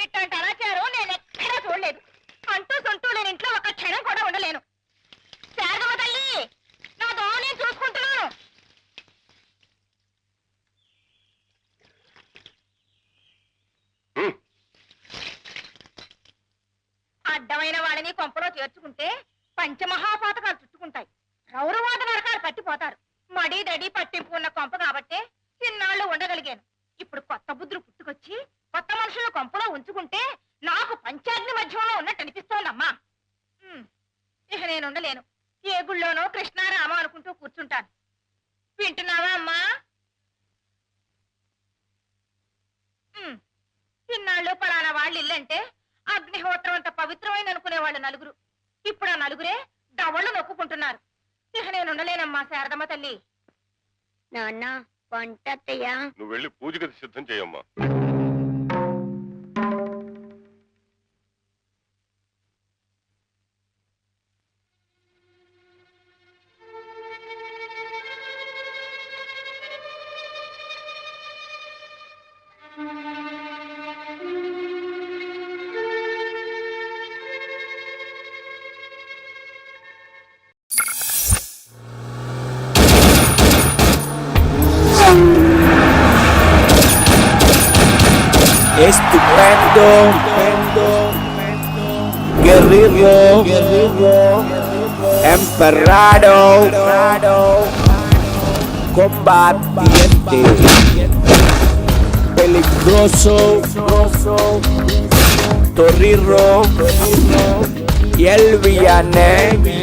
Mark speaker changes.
Speaker 1: ఇట్లాంటి అనాచారం నేను ఎక్కడా చూడలేదు. అంటూ సొంటూ లేని ఇంట్లో ఒక క్షణం కూడా ఉండలేను. శారదమ్మ తల్లి, నా దోమ నేను చూసుకుంటున్నాను. అడ్డమైన వాళ్ళని కొంపలో చేర్చుకుంటే పంచమహాపాతకాలు చుట్టుకుంటాయి. రౌరవాద నరకాలు పట్టిపోతారు. మడి దడి పట్టింపు ఉన్న కొంప కాబట్టే చిన్నాళ్ళు ఉండగలిగాను. ఇప్పుడు కొత్త బుద్ధులు పుట్టుకొచ్చి కొత్త మనుషుల కొంపలో ఉంచుకుంటే నాకు పంచాగ్ని మధ్యంలో ఉన్నట్టు అనిపిస్తోందమ్మా. ఇక నేను ఉండలేను. ఏ గుళ్ళోనో కృష్ణారామ అనుకుంటూ కూర్చుంటాను. వింటున్నావా అమ్మా? చిన్నాళ్ళు పలానా వాళ్ళు ఇల్లంటే అగ్నిహోత్రం అంత పవిత్రమైన అనుకునే వాళ్ళు నలుగురు. ఇప్పుడు ఆ నలుగురే దవళ్ళు నొక్కుంటున్నారు. ఇక నేను ఉండలేనమ్మా శారదమ్మ తల్లి.
Speaker 2: నాన్న వంటయ్యా,
Speaker 3: నువ్వు వెళ్ళి పూజ గది సిద్ధం చేయమ్మా.
Speaker 4: Estupendo, guerrero, emperrado, combatiente, peligroso, torriro y el villane.